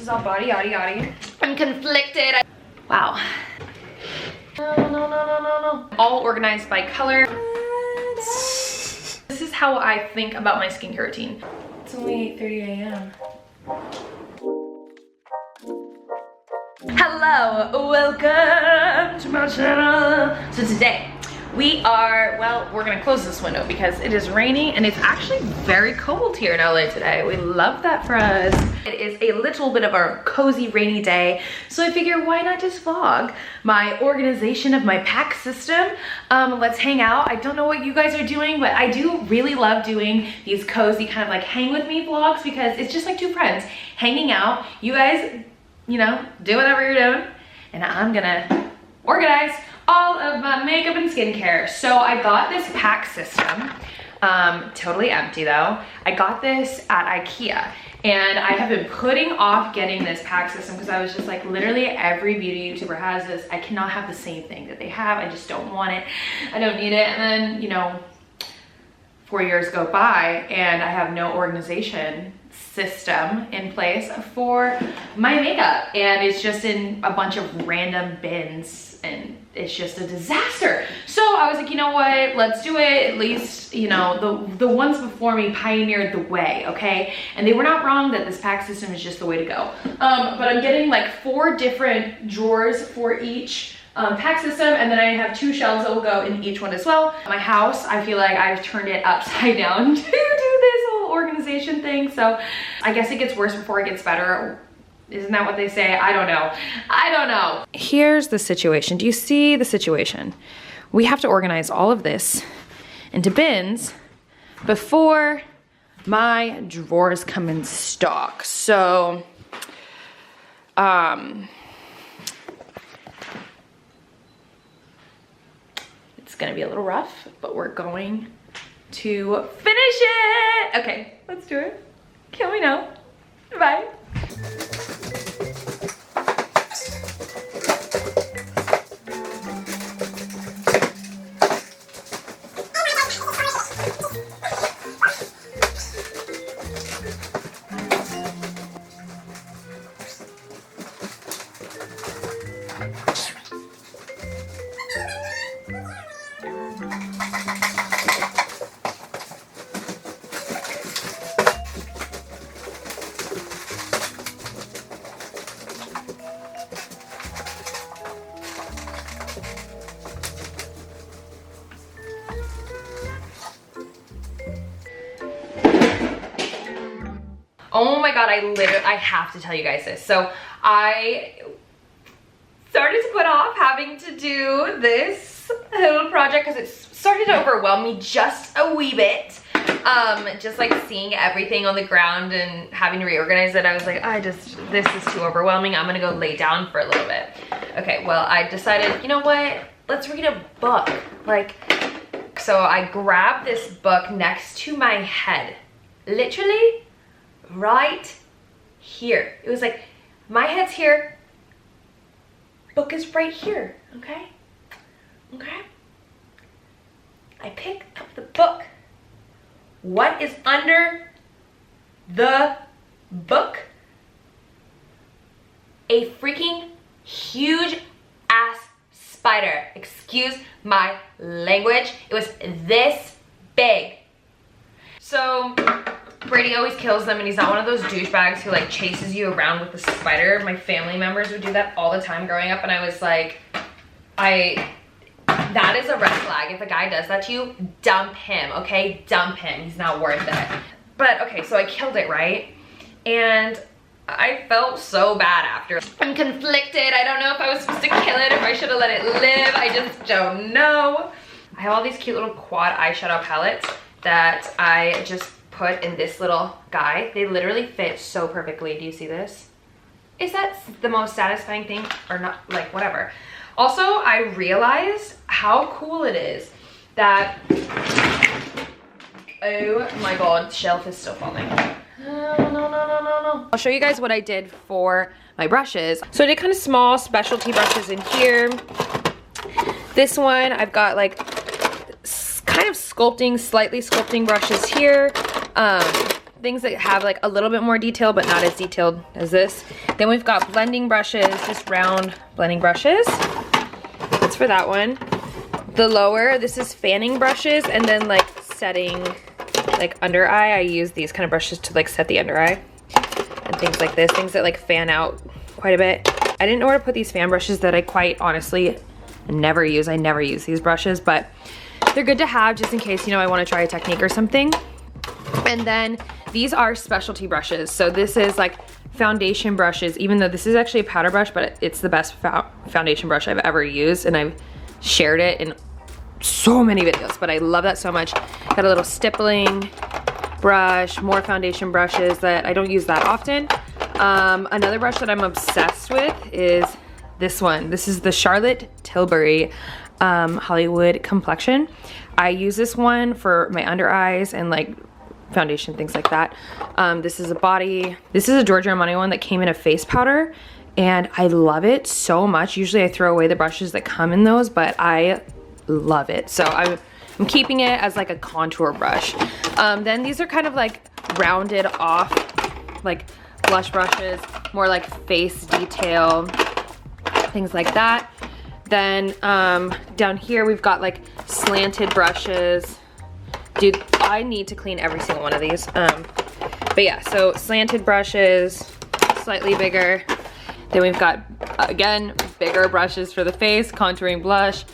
is all body, yaddy, yaddy. I'm conflicted. Wow. No. All organized by color. This is how I think about my skincare routine. It's only 8:30 a.m. Hello, welcome to my channel. So today we are, well, we're gonna close this window because it is raining and it's actually very cold here in LA today. We love that for us. It is a little bit of a cozy rainy day, so I figure why not just vlog my organization of my Pax system. Let's hang out. I don't know what you guys are doing, but I do really love doing these cozy kind of like hang with me vlogs because it's just like two friends hanging out. You guys, you know, do whatever you're doing, and I'm gonna organize all of my makeup and skincare. So I got this Pax system, totally empty though. I got this at Ikea, and I have been putting off getting this Pax system because I was just like, literally every beauty YouTuber has this. I cannot have the same thing that they have. I just don't want it. I don't need it. And then, you know, 4 years go by and I have no organization system in place for my makeup, and it's just in a bunch of random bins and it's just a disaster. So I was like, you know what, let's do it. At least, you know, the ones before me pioneered the way, okay? And they were not wrong that this Pax system is just the way to go. But I'm getting like 4 different drawers for each Pax system, and then I have 2 shelves that will go in each one as well. My house, I feel like I've turned it upside down to do this whole organization thing, so I guess it gets worse before it gets better. Isn't that what they say? I don't know. I don't know. Here's the situation. Do you see the situation? We have to organize all of this into bins before my drawers come in stock. So, it's gonna be a little rough, but we're going to finish it. Okay, let's do it. Kill me now. Bye. Oh my God, I have to tell you guys this. So I started to put off having to do this little project because it started to overwhelm me just a wee bit. Just like seeing everything on the ground and having to reorganize it, I was like, this is too overwhelming. I'm gonna go lay down for a little bit. Okay, well, I decided, you know what? Let's read a book. So I grabbed this book next to my head. Literally, right here. It was like, my head's here, book is right here, okay? Okay? I pick up the book. What is under the book? A freaking huge ass spider. Excuse my language. It was this big. So Brady always kills them, and he's not one of those douchebags who like chases you around with a spider. My family members would do that all the time growing up, and I was like, that is a red flag. If a guy does that to you, dump him, okay? Dump him. He's not worth it. But okay, so I killed it, right? And I felt so bad after. I'm conflicted. I don't know if I was supposed to kill it, if I should have let it live. I just don't know. I have all these cute little quad eyeshadow palettes that I just put in this little guy. They literally fit so perfectly. Do you see this? Is that the most satisfying thing or not? Like, whatever. Also, I realized how cool it is that, oh my God, shelf is still falling. No. I'll show you guys what I did for my brushes. So I did kind of small specialty brushes in here. This one, I've got like kind of slightly sculpting brushes here. things that have like a little bit more detail, but not as detailed as this. Then we've got blending brushes, just round blending brushes. That's for that one. The lower, this is fanning brushes, and then like setting like under eye. I use these kind of brushes to like set the under eye and things like this, things that like fan out quite a bit. I didn't know where to put these fan brushes that I quite honestly never use. I never use these brushes, but they're good to have just in case, you know, I want to try a technique or something. And then these are specialty brushes. So this is like foundation brushes, even though this is actually a powder brush, but it's the best foundation brush I've ever used, and I've shared it in so many videos, but I love that so much. Got a little stippling brush, more foundation brushes that I don't use that often. Another brush that I'm obsessed with is this one. This is the Charlotte Tilbury Hollywood Complexion. I use this one for my under eyes and like foundation, things like that. This is a body. This is a Giorgio Armani one that came in a face powder, and I love it so much. Usually I throw away the brushes that come in those, but I love it. So I'm keeping it as like a contour brush. Then these are kind of like rounded off, like blush brushes, more like face detail, things like that. Then down here we've got like slanted brushes. Dude, I need to clean every single one of these. But yeah, so slanted brushes, slightly bigger. Then we've got, again, bigger brushes for the face, contouring blush,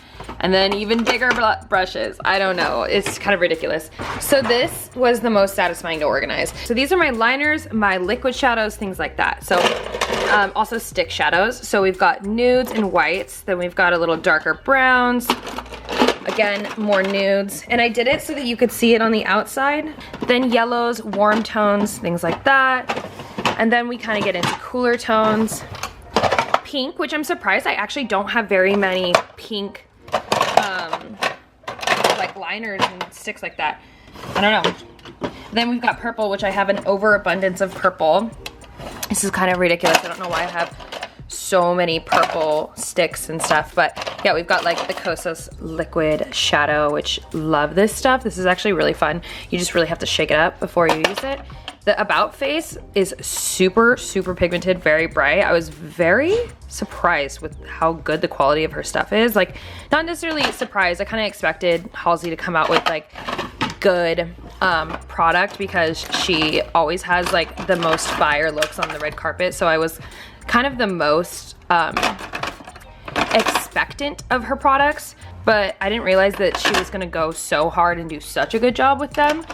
and then even bigger brushes. I don't know, it's kind of ridiculous. So this was the most satisfying to organize. So these are my liners, my liquid shadows, things like that. So also stick shadows. So we've got nudes and whites, then we've got a little darker browns, again, more nudes. And I did it so that you could see it on the outside. Then yellows, warm tones, things like that. And then we kind of get into cooler tones. Pink, which I'm surprised I actually don't have very many pink like liners and sticks like that. I don't know. Then we've got purple, which I have an overabundance of purple. This is kind of ridiculous. I don't know why I have so many purple sticks and stuff, but yeah, we've got like the Kosas liquid shadow, which love this stuff. This is actually really fun. You just really have to shake it up before you use it. The About face is super, super pigmented, very bright. I was very surprised with how good the quality of her stuff is. Like, not necessarily surprised. I kind of expected Halsey to come out with like good product because she always has like the most fire looks on the red carpet. So I was kind of the most expectant of her products, but I didn't realize that she was gonna go so hard and do such a good job with them.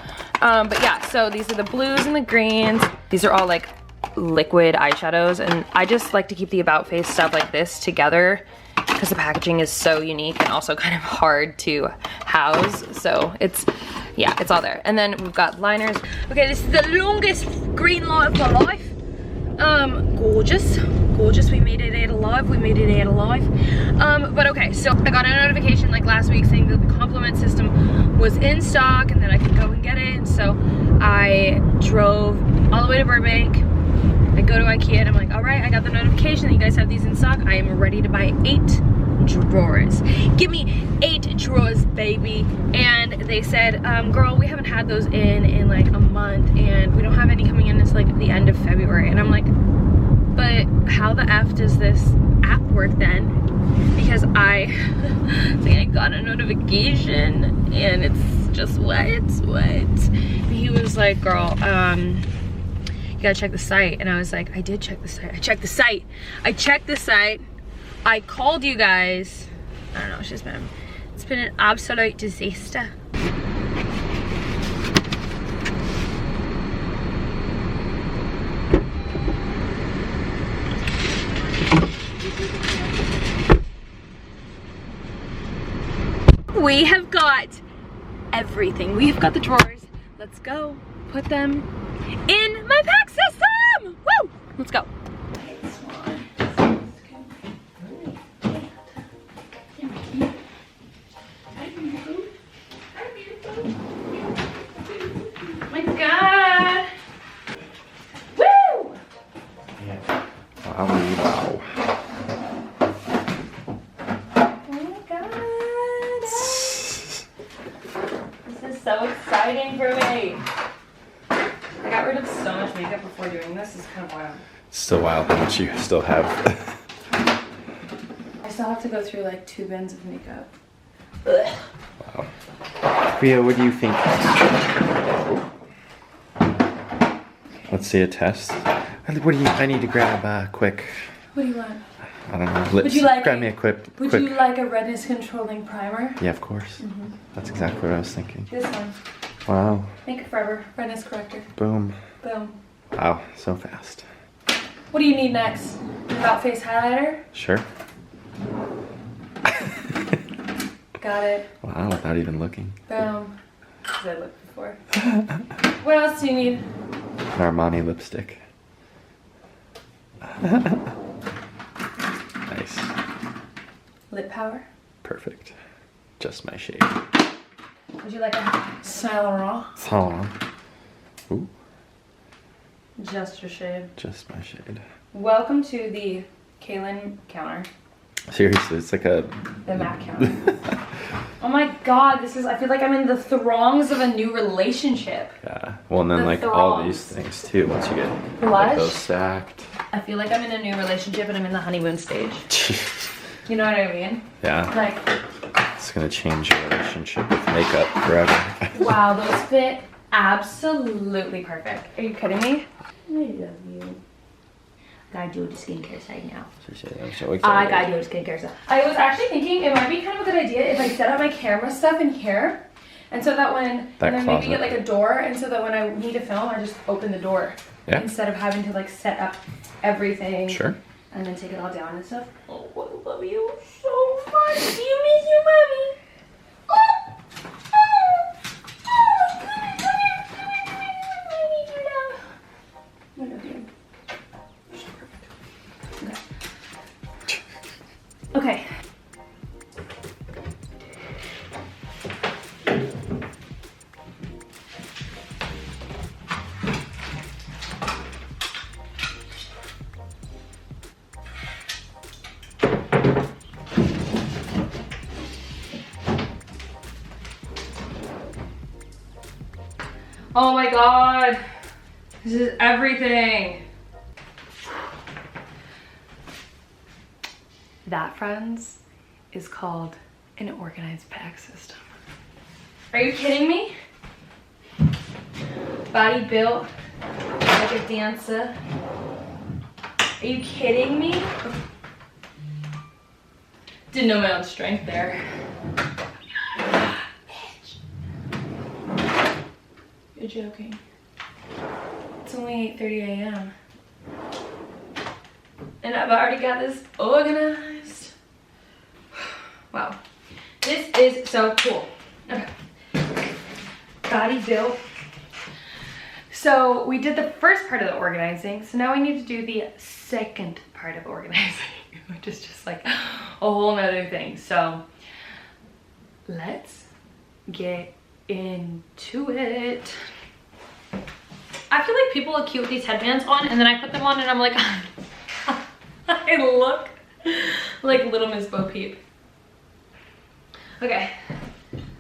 But yeah, so these are the blues and the greens. These are all like liquid eyeshadows, and I just like to keep the About face stuff like this together because the packaging is so unique and also kind of hard to house. So it's, yeah, it's all there. And then we've got liners. Okay, this is the longest green light of my life. Gorgeous, gorgeous. We made it out alive. We made it out alive. But okay, so I got a notification like last week saying that the Komplement system was in stock and that I could go and get it. And so I drove all the way to Burbank. I go to Ikea and I'm like, all right, I got the notification that you guys have these in stock. I am ready to buy 8 drawers. Give me 8 drawers, baby. And they said, girl, we haven't had those in like a month, and we don't have any coming in until like the end of February. And I'm like, but how the F does this app work then? Because I got a notification and it's just what? And he was like, girl, you gotta check the site. And I was like, I did check the site. I checked the site. I checked the site. I called you guys. I don't know, it's been an absolute disaster. We have got everything. We've got the drawers. Let's go put them in my pack system. Woo! Let's go. My God. Woo! Wow. So exciting for me. I got kind of wild. It's still wild how much you still have. I still have to go through like 2 bins of makeup. Ugh. Wow. Ria, what do you think? Let's see a test. What do you? I need to grab quick. What do you want? I don't know. Let's grab me a quick. Would you like a redness controlling primer? Yeah, of course. That's exactly what I was thinking. This one. Wow. Make it forever. Redness corrector. Boom. Boom. Wow, so fast. What do you need next? About face highlighter? Sure. Got it. Wow, without even looking. Boom. Because I looked before. What else do you need? An Armani lipstick. Nice. Lip power? Perfect. Just my shade. Would you like a Saint Laurent? Saint Laurent. Ooh. Just your shade. Just my shade. Welcome to the Kailin counter. Seriously, it's like a... The MAC counter. Oh my god, this is... I feel like I'm in the throngs of a new relationship. Yeah. Well, and then like all these things too, once you get like, those stacked. I feel like I'm in a new relationship and I'm in the honeymoon stage. You know what I mean? Yeah. Like... It's gonna change your relationship with makeup forever. Wow, those fit absolutely perfect. Are you kidding me? I love you. Gotta do the skincare side now. I'm so excited. I gotta do the skincare side. I was actually thinking it might be kind of a good idea if I set up my camera stuff in here. And so that when, and then maybe get like a door, and so that when I need to film, I just open the door. Yeah. Instead of having to like set up everything. Sure. And then take it all down and stuff. Oh, I love you so much. Do you miss your mommy? Oh, I love you. Okay. Oh my god. This is everything. That, friends, is called an organized pack system. Are you kidding me? Body built like a dancer. Are you kidding me? Didn't know my own strength there. Bitch. You're joking. It's only 8:30 a.m. And I've already got this organized. Wow. This is so cool. Okay. Body built. So we did the first part of the organizing. So now we need to do the second part of organizing, which is just like a whole nother thing. So let's get into it. I feel like people look cute with these headbands on, and then I put them on and I'm like, I look like Little Miss Bo Peep. Okay,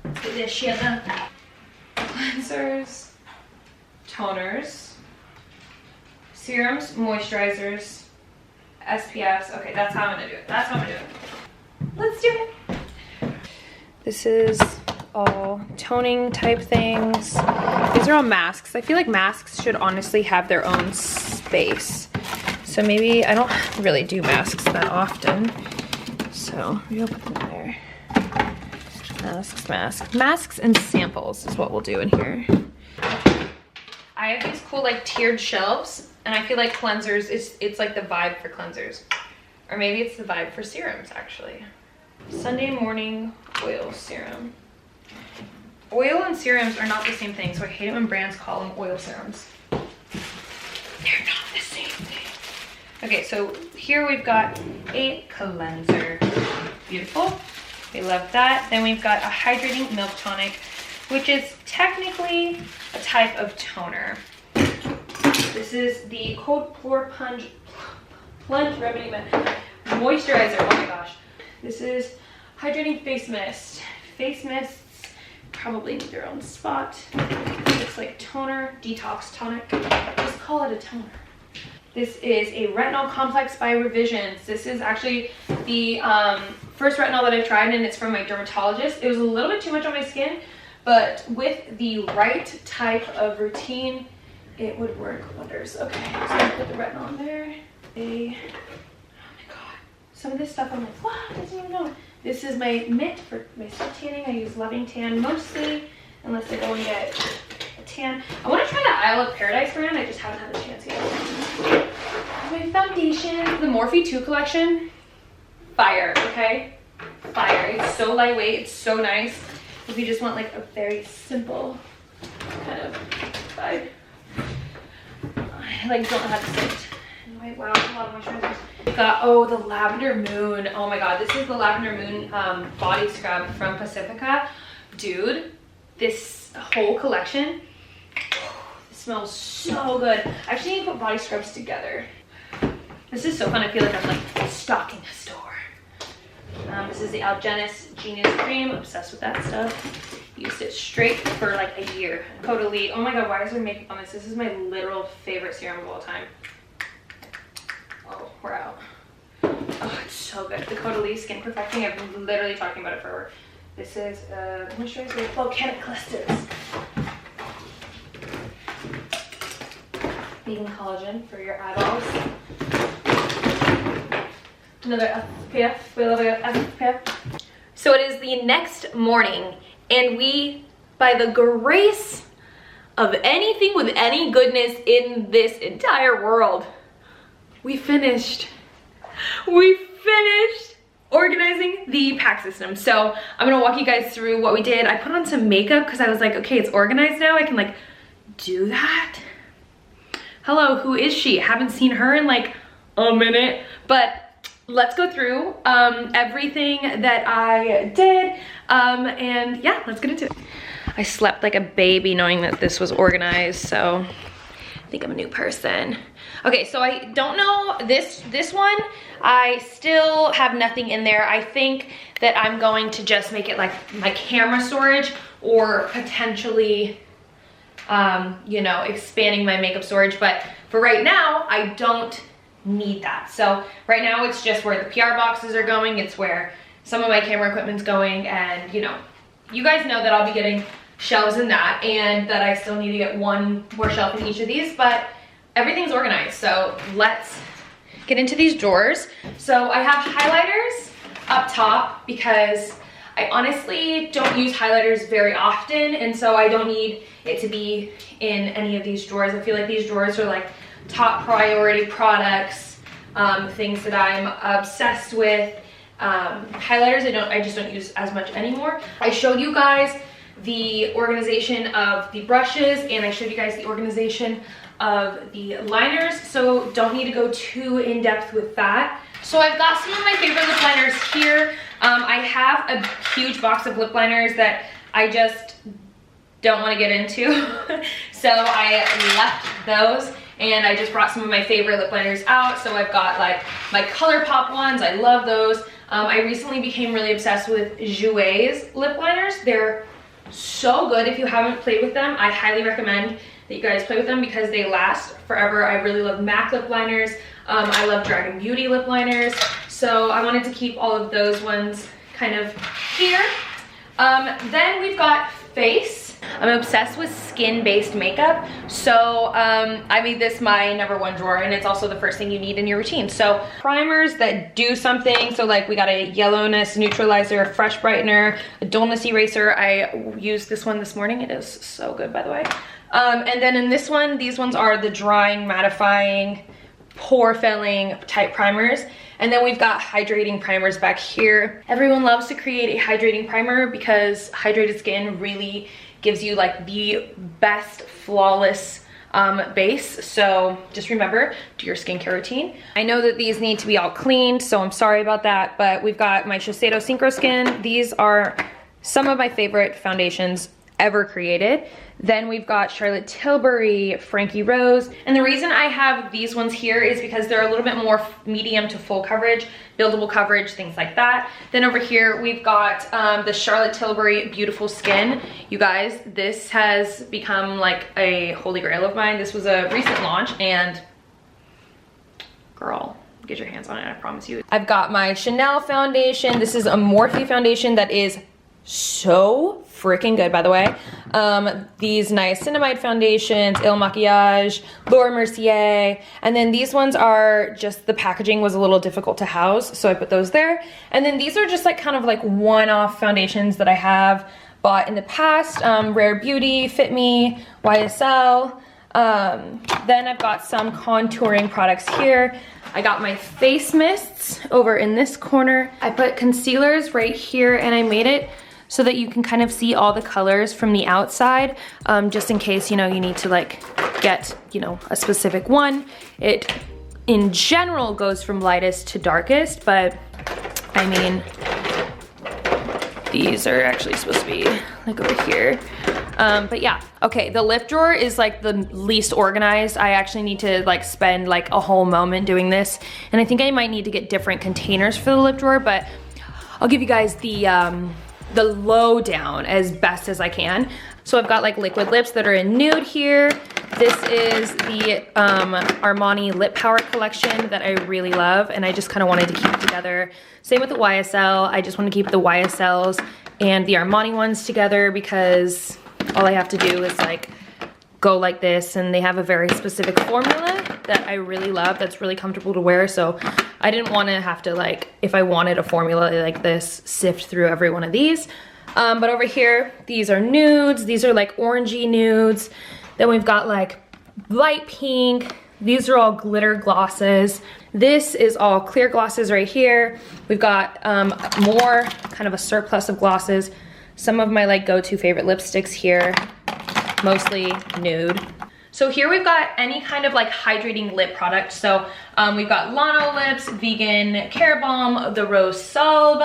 let's get this shit done. Cleansers, toners, serums, moisturizers, SPFs. Okay, that's how I'm gonna do it. That's how I'm gonna do it. Let's do it. This is all toning type things. These are all masks. I feel like masks should honestly have their own space. So maybe I don't really do masks that often. So maybe I'll put them in there. Masks and samples is what we'll do in here. I have these cool like tiered shelves, and I feel like cleansers it's like the vibe for cleansers. Or maybe it's the vibe for serums actually. Sunday morning oil serum. Oil and serums are not the same thing, so I hate it when brands call them oil serums. They're not the same thing. Okay, so here we've got a cleanser. Beautiful. We love that. Then we've got a hydrating milk tonic, which is technically a type of toner. This is the Cold Pore Plunge Remedy Moisturizer. Oh my gosh. This is hydrating face mist. Face mists probably need their own spot. Looks like toner, detox tonic. Just call it a toner. This is a retinol complex by Revisions. This is actually the first retinol that I tried, and it's from my dermatologist. It was a little bit too much on my skin, but with the right type of routine, it would work wonders. Okay, so I'm gonna put the retinol in there. Oh my god. Some of this stuff I'm like, what? I didn't even know. This is my mitt for my self tanning. I use Loving Tan mostly, unless I go and get a tan. I want to try the Isle of Paradise brand. I just haven't had a chance yet. My foundation, the Morphe 2 collection. Fire, okay? Fire. It's so lightweight. It's so nice. If you just want like a very simple kind of vibe. I like don't know how to say it. Anyway, wow, a lot of moisturizers. Got, oh, the Lavender Moon. Oh my god, this is the Lavender Moon body scrub from Pacifica. Dude, this whole collection, it smells so good. I actually need to put body scrubs together. This is so fun. I feel like I'm like stocking a store. This is the Algenist Genius Cream. Obsessed with that stuff. Used it straight for like a year. Totally. Oh my god, why is there makeup on this? This is my literal favorite serum of all time. Oh, we're out. Oh, it's so good. The Caudalie Skin Perfecting. I've been literally talking about it forever. This is moisturizer with volcanic clusters. Vegan collagen for your eyeballs. Another SPF. We love a SPF. So it is the next morning, and we, by the grace of anything with any goodness in this entire world, we finished organizing the pack system. So I'm gonna walk you guys through what we did. I put on some makeup because I was like, okay, it's organized now. I can like do that. Hello, who is she? Haven't seen her in like a minute, but let's go through everything that I did. And yeah, let's get into it. I slept like a baby knowing that this was organized, so I think I'm a new person. Okay, so I don't know, this one, I still have nothing in there. I think that I'm going to just make it like my camera storage, or potentially, you know, expanding my makeup storage. But for right now, I don't need that. So right now it's just where the PR boxes are going. It's where some of my camera equipment's going, and you know, you guys know that I'll be getting shelves in that, and that I still need to get one more shelf in each of these, but everything's organized. So let's get into these drawers. So I have highlighters up top because I honestly don't use highlighters very often, and so I don't need it to be in any of these drawers. I feel like these drawers are like top priority products, things that I'm obsessed with. Highlighters I just don't use as much anymore. I showed you guys the organization of the brushes, and I showed you guys the organization of the liners, so don't need to go too in depth with that. So I've got some of my favorite lip liners here. I have a huge box of lip liners that I just don't want to get into. So I left those, and I just brought some of my favorite lip liners out. So I've got like my ColourPop ones. I love those. I recently became really obsessed with Jouer's lip liners. They're so good. If you haven't played with them, I highly recommend that you guys play with them because they last forever. I really love MAC lip liners. I love Dragon Beauty lip liners. So I wanted to keep all of those ones kind of here. Then we've got face. I'm obsessed with skin-based makeup, so I made this my #1 drawer, and it's also the first thing you need in your routine. So primers that do something. So like we got a yellowness neutralizer, a fresh brightener, a dullness eraser. I used this one this morning. It is so good, by the way. And then in this one, these ones are the drying, mattifying, pore filling type primers. And then we've got hydrating primers back here. Everyone loves to create a hydrating primer because hydrated skin really gives you like the best flawless base. So just remember, do your skincare routine. I know that these need to be all cleaned, so I'm sorry about that, but we've got my Shiseido Synchro Skin. These are some of my favorite foundations ever created. Then we've got Charlotte Tilbury, Frankie Rose. And the reason I have these ones here is because they're a little bit more medium to full coverage, buildable coverage, things like that. Then over here, we've got the Charlotte Tilbury Beautiful Skin. You guys, this has become like a holy grail of mine. This was a recent launch, and girl, get your hands on it, I promise you. I've got my Chanel foundation. This is a Morphe foundation that is so freaking good, by the way. These niacinamide foundations, Il Maquillage, Laura Mercier, and then these ones are just, the packaging was a little difficult to house, so I put those there. And then these are just like kind of like one-off foundations that I have bought in the past. Rare Beauty, Fit Me, YSL. Then I've got some contouring products here. I got my face mists over in this corner. I put concealers right here, and I made it so that you can kind of see all the colors from the outside, just in case, you know, you need to like get, you know, a specific one. It in general goes from lightest to darkest, but I mean, these are actually supposed to be like over here. But yeah, okay, the lip drawer is like the least organized. I actually need to like spend like a whole moment doing this, and I think I might need to get different containers for the lip drawer, but I'll give you guys the lowdown as best as I can. So I've got like liquid lips that are in nude here. This is the Armani Lip Power collection that I really love, and I just kind of wanted to keep it together. Same with the YSL. I just want to keep the YSLs and the Armani ones together because all I have to do is like go like this, and they have a very specific formula that I really love that's really comfortable to wear. So I didn't want to have to, like, if I wanted a formula like this, sift through every one of these. But over here, these are nudes. These are like orangey nudes. Then we've got like light pink. These are all glitter glosses. This is all clear glosses right here. We've got more kind of a surplus of glosses. Some of my like go-to favorite lipsticks here, mostly nude. So here we've got any kind of like hydrating lip product. So we've got Lano Lips, Vegan Care Balm, the Rose Salve,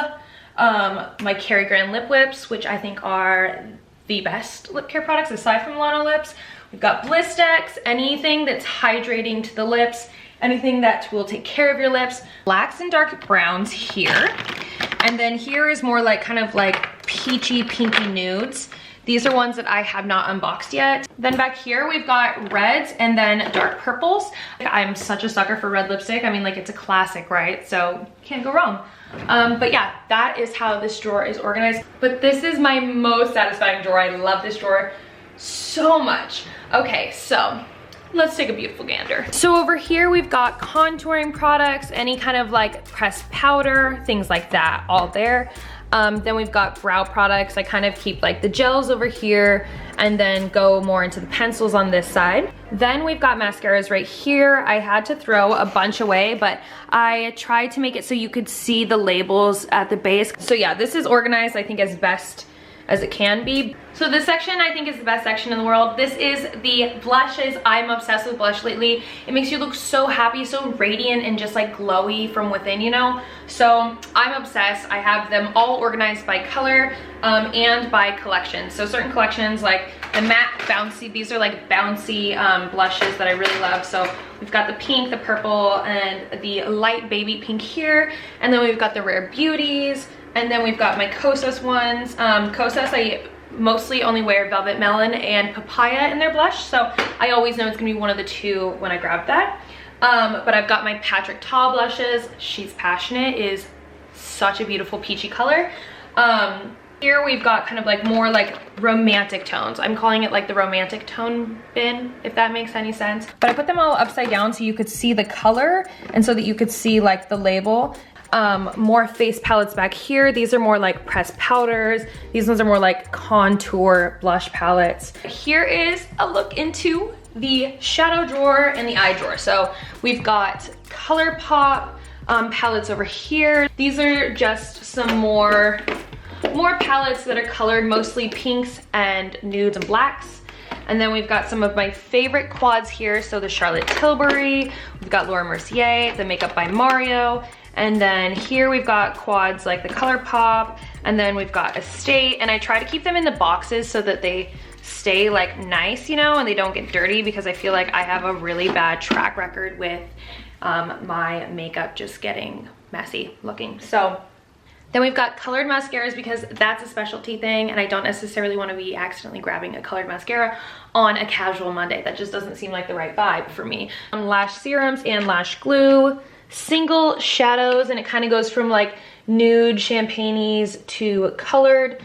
my Cary Grant lip whips, which I think are the best lip care products aside from Lano Lips. We've got Blistex, anything that's hydrating to the lips, anything that will take care of your lips. Blacks and dark browns here. And then here is more like kind of like peachy, pinky nudes. These are ones that I have not unboxed yet. Then back here, we've got reds and then dark purples. I'm such a sucker for red lipstick. I mean, like, it's a classic, right? So can't go wrong. But yeah, that is how this drawer is organized. But this is my most satisfying drawer. I love this drawer so much. Okay, so let's take a beautiful gander. So over here, we've got contouring products, any kind of like pressed powder, things like that, all there. Then we've got brow products. I kind of keep like the gels over here and then go more into the pencils on this side. Then we've got mascaras right here. I had to throw a bunch away, but I tried to make it so you could see the labels at the base. So yeah, this is organized, I think, as best as it can be. So this section I think is the best section in the world. This is the blushes. I'm obsessed with blush lately. It makes you look so happy, so radiant, and just like glowy from within, you know? So I'm obsessed. I have them all organized by color and by collection. So certain collections, like the matte bouncy, these are like bouncy blushes that I really love. So we've got the pink, the purple, and the light baby pink here. And then we've got the Rare Beauties. And then we've got my Kosas ones. Kosas, I mostly only wear Velvet Melon and Papaya in their blush, so I always know it's gonna be one of the two when I grab that. But I've got my Patrick Ta blushes. She's Passionate is such a beautiful peachy color. Here we've got kind of like more like romantic tones. I'm calling it like the romantic tone bin, if that makes any sense. But I put them all upside down so you could see the color and so that you could see like the label. More face palettes back here. These are more like pressed powders. These ones are more like contour blush palettes. Here is a look into the shadow drawer and the eye drawer. So we've got ColourPop palettes over here. These are just some more palettes that are colored, mostly pinks and nudes and blacks. And then we've got some of my favorite quads here. So the Charlotte Tilbury, we've got Laura Mercier, the Makeup by Mario. And then here we've got quads like the ColourPop, and then we've got Estate, and I try to keep them in the boxes so that they stay like nice, you know, and they don't get dirty, because I feel like I have a really bad track record with my makeup just getting messy looking. So Then we've got colored mascaras because that's a specialty thing and I don't necessarily want to be accidentally grabbing a colored mascara on a casual Monday. That just doesn't seem like the right vibe for me. Lash serums and lash glue, single shadows, and it kind of goes from like nude champagnes to colored.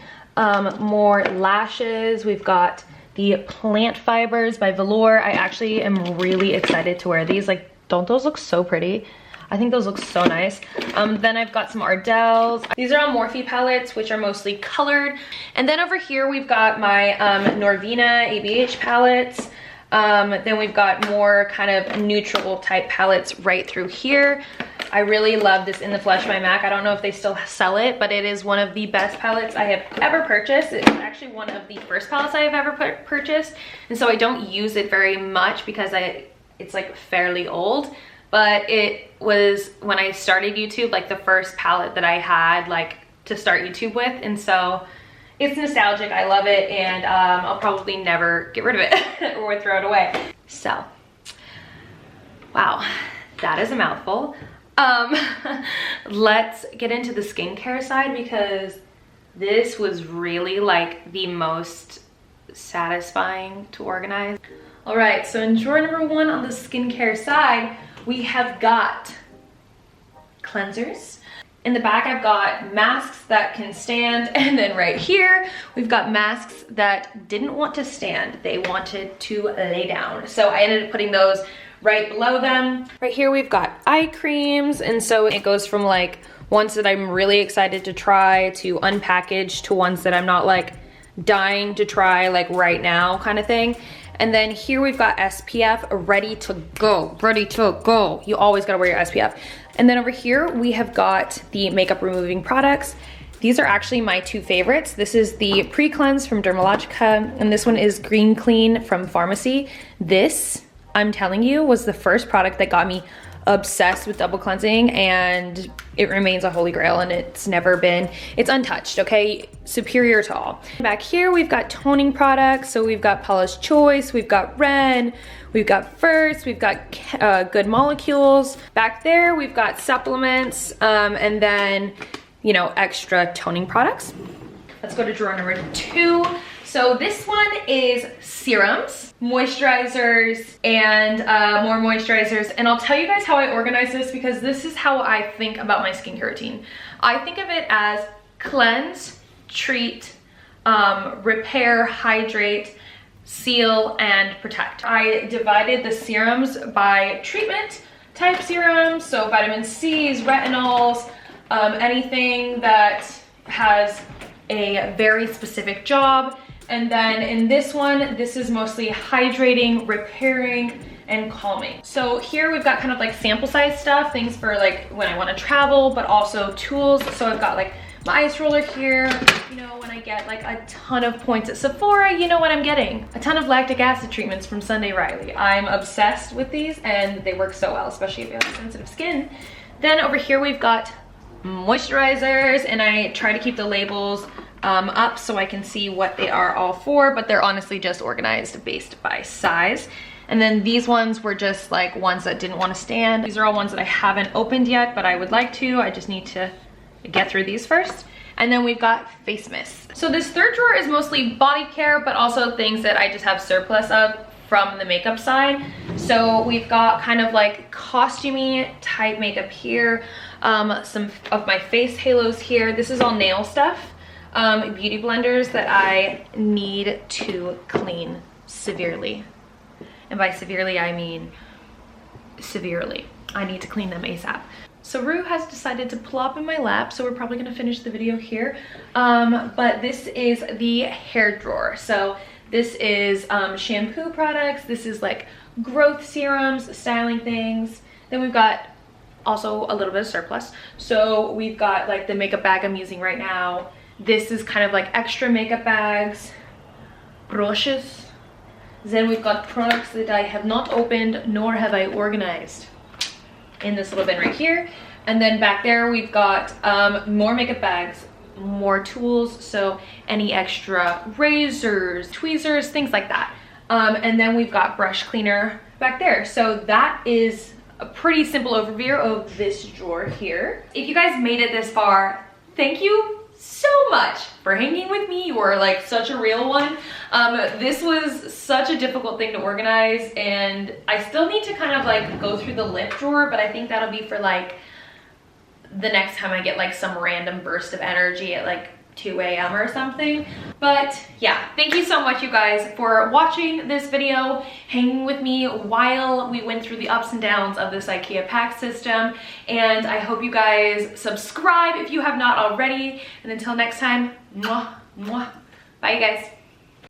More lashes. We've got the plant fibers by Velour. I actually am really excited to wear these. Like, don't those look so pretty? I think those look so nice. Then I've got some Ardell's. These are on Morphe palettes, which are mostly colored. And then over here, we've got my Norvina ABH palettes. Then we've got more kind of neutral type palettes right through here. I really love this In the Flesh by MAC. I don't know if they still sell it, but it is one of the best palettes I have ever purchased. It's actually one of the first palettes I have ever purchased. And so I don't use it very much because it's like fairly old. But it was, when I started YouTube, like the first palette that I had like to start YouTube with. And so it's nostalgic, I love it, and I'll probably never get rid of it or throw it away. So, wow, that is a mouthful. Let's get into the skincare side because this was really like the most satisfying to organize. All right, so in drawer number 1 on the skincare side, we have got cleansers. In the back, I've got masks that can stand, and then right here, we've got masks that didn't want to stand. They wanted to lay down. So I ended up putting those right below them. Right here, we've got eye creams, and so it goes from like ones that I'm really excited to try to unpackaged to ones that I'm not like dying to try like right now kind of thing. And then here we've got SPF ready to go, ready to go. You always gotta wear your SPF. And then over here, we have got the makeup removing products. These are actually my 2 favorites. This is the Pre-Cleanse from Dermalogica, and this one is Green Clean from Pharmacy. This, I'm telling you, was the first product that got me obsessed with double cleansing, and it remains a holy grail, and it's untouched, okay? Superior to all. Back here, we've got toning products. So we've got Paula's Choice, we've got Ren, we've got First, we've got Good Molecules. Back there, we've got supplements, and then, you know, extra toning products. Let's go to drawer number 2. So this one is serums, moisturizers, and more moisturizers. And I'll tell you guys how I organize this because this is how I think about my skincare routine. I think of it as cleanse, treat, repair, hydrate, seal, and protect. I divided the serums by treatment type serums, so vitamin C's, retinols, anything that has a very specific job. And then in this one, this is mostly hydrating, repairing, and calming. So here we've got kind of like sample size stuff, things for like when I want to travel, but also tools. So I've got like my ice roller here. You know, when I get like a ton of points at Sephora, you know what I'm getting. A ton of lactic acid treatments from Sunday Riley. I'm obsessed with these and they work so well, especially if you have sensitive skin. Then over here we've got moisturizers, and I try to keep the labels up so I can see what they are all for, but they're honestly just organized based by size. And then these ones were just like ones that didn't want to stand. These are all ones that I haven't opened yet, but I would like to. I just need to get through these first. And then we've got face mists. So this third drawer is mostly body care, but also things that I just have surplus of from the makeup side. So we've got kind of like costumey type makeup here, some of my face halos here. This is all nail stuff. Beauty blenders that I need to clean severely. And by severely, I mean severely. I need to clean them ASAP. So Rue has decided to plop in my lap, so we're probably gonna finish the video here. But this is the hair drawer. So this is shampoo products. This is like growth serums, styling things. Then we've got also a little bit of surplus. So we've got like the makeup bag I'm using right now. This is kind of like extra makeup bags, brushes. Then we've got products that I have not opened nor have I organized in this little bin right here. And then back there we've got more makeup bags, more tools, so any extra razors, tweezers, things like that. And then we've got brush cleaner back there. So that is a pretty simple overview of this drawer here. If you guys made it this far, thank you so much for hanging with me. You are like such a real one. This was such a difficult thing to organize, and I still need to kind of like go through the lip drawer, but I think that'll be for like the next time I get like some random burst of energy at like 2 a.m. or something. But yeah, thank you so much, you guys, for watching this video, hanging with me while we went through the ups and downs of this Ikea Pax System. And I hope you guys subscribe if you have not already. And until next time, mwah, mwah. Bye, you guys.